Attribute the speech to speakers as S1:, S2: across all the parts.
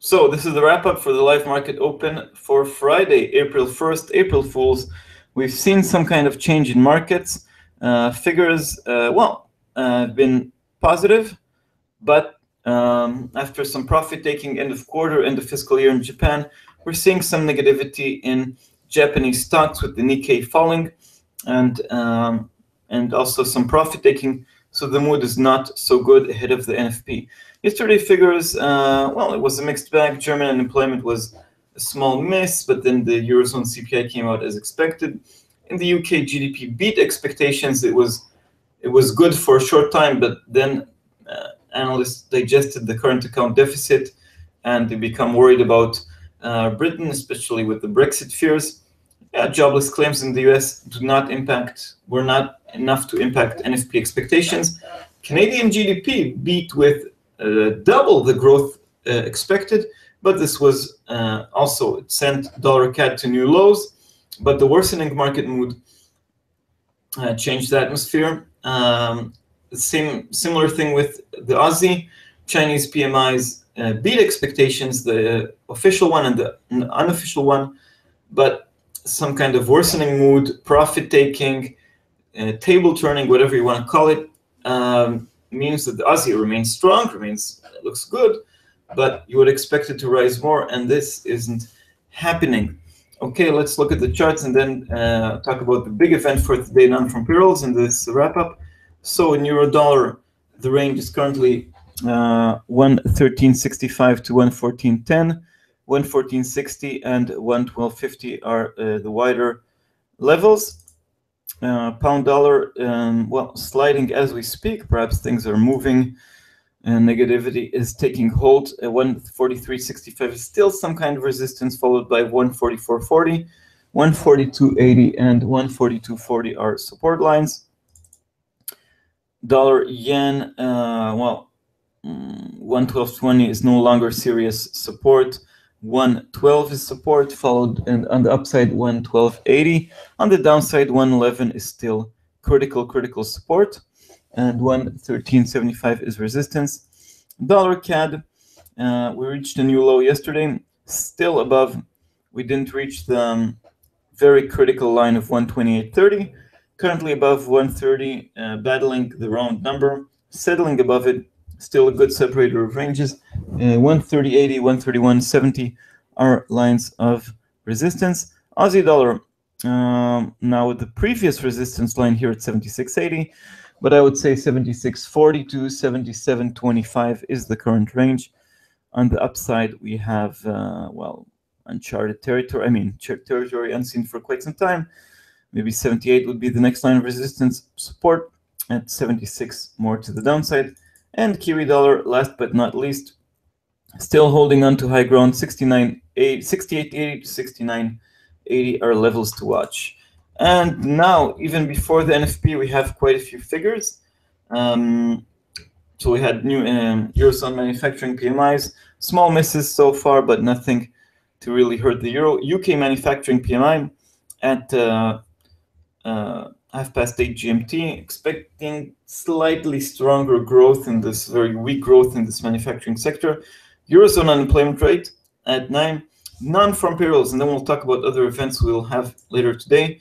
S1: So this is the wrap-up for the live market open for Friday, April 1st, April Fools. We've seen some kind of change in markets. Figures, have been positive, but after some profit-taking end of quarter, end of fiscal year in Japan, we're seeing some negativity in Japanese stocks with the Nikkei falling, and also some profit-taking. So the mood is not so good ahead of the NFP. Yesterday figures, it was a mixed bag. German unemployment was a small miss, but then the Eurozone CPI came out as expected. In the UK, GDP beat expectations. It was good for a short time, but then analysts digested the current account deficit, and they become worried about Britain, especially with the Brexit fears. Jobless claims in the US were not enough to impact NFP expectations. Canadian GDP beat with double the growth expected, but this was also, it sent dollar CAD to new lows, but the worsening market mood changed the atmosphere. Similar thing with the Aussie. Chinese PMIs beat expectations, the official one and the unofficial one, but some kind of worsening mood, profit-taking, table turning, whatever you want to call it, means that the Aussie remains strong, looks good, but you would expect it to rise more, and this isn't happening. Okay, let's look at the charts and then talk about the big event for today, non-farm payrolls, in this wrap-up. So in euro dollar, the range is currently 113.65 to 114.10. 114.60 and 112.50 are the wider levels. Pound dollar, sliding as we speak. Perhaps things are moving and negativity is taking hold. 143.65 is still some kind of resistance, followed by 144.40, 142.80, and 142.40 are support lines. Dollar yen, 112.20 is no longer serious support. 112 is support, followed, and on the upside 112.80. On the downside, 111 is still critical support, and 113.75 is resistance. Dollar CAD, we reached a new low yesterday, still above. We didn't reach the very critical line of 128.30. Currently above 130, battling the round number, settling above it. Still a good separator of ranges. 130.80, 131.70 are lines of resistance. Aussie dollar, now the previous resistance line here at 76.80, but I would say 76.40 to 77.25 is the current range. On the upside, we have, uncharted territory. Territory unseen for quite some time. Maybe 78 would be the next line of resistance. Support at 76 more to the downside. And Kiwi dollar, last but not least, still holding on to high ground. 68.80 to 69.80 are levels to watch. And now, even before the NFP, we have quite a few figures. So we had new Eurozone manufacturing PMIs, small misses so far, but nothing to really hurt the euro. UK manufacturing PMI at 8:30 GMT, expecting slightly stronger growth in this, very weak growth in this manufacturing sector. Eurozone unemployment rate at 9. Non-farm payrolls, and then we'll talk about other events we'll have later today.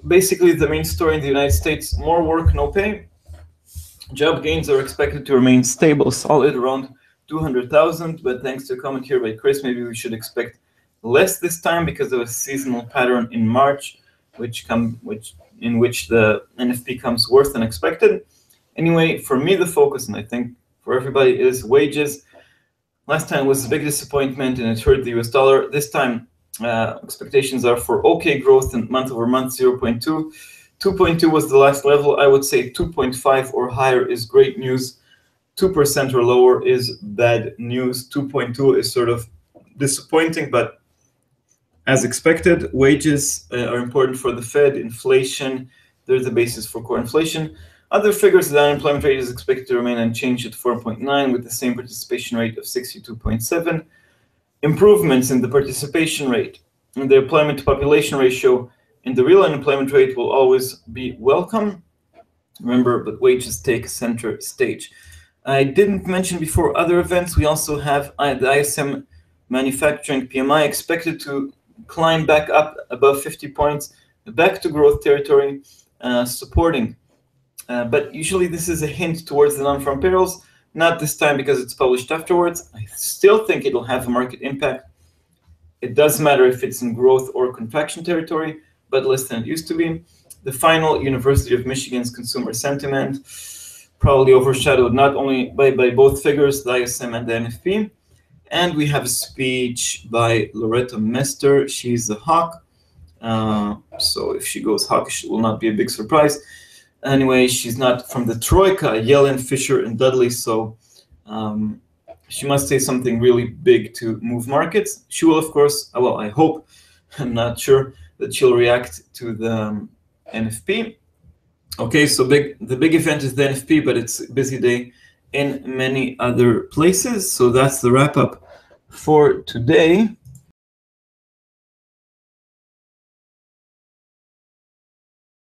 S1: Basically, the main story in the United States, more work, no pay. Job gains are expected to remain stable, solid, around 200,000, but thanks to a comment here by Chris, maybe we should expect less this time because of a seasonal pattern in March, in which the NFP comes worse than expected. Anyway, for me, the focus, and I think for everybody, is wages. Last time was a big disappointment, and it hurt the US dollar. This time, expectations are for okay growth in month over month, 0.2. 2.2 was the last level. I would say 2.5 or higher is great news. 2% or lower is bad news. 2.2 is sort of disappointing, but as expected. Wages are important for the Fed. Inflation, they're the basis for core inflation. Other figures, the unemployment rate is expected to remain unchanged at 4.9 with the same participation rate of 62.7. Improvements in the participation rate and the employment to population ratio and the real unemployment rate will always be welcome. Remember, but wages take center stage. I didn't mention before other events. We also have the ISM manufacturing PMI expected to climb back up above 50 points, back to growth territory, supporting. But usually this is a hint towards the non-farm payrolls, not this time because it's published afterwards. I still think it'll have a market impact. It does matter if it's in growth or contraction territory, but less than it used to be. The final University of Michigan's consumer sentiment, probably overshadowed not only by both figures, the ISM and the NFP. And we have a speech by Loretta Mester. She's a hawk. So if she goes hawkish, it will not be a big surprise. Anyway, she's not from the Troika, Yellen, Fisher, and Dudley. So she must say something really big to move markets. She will, of course, well, I hope, I'm not sure, that she'll react to the NFP. Okay, so the big event is the NFP, but it's a busy day in many other places. So that's the wrap up for today.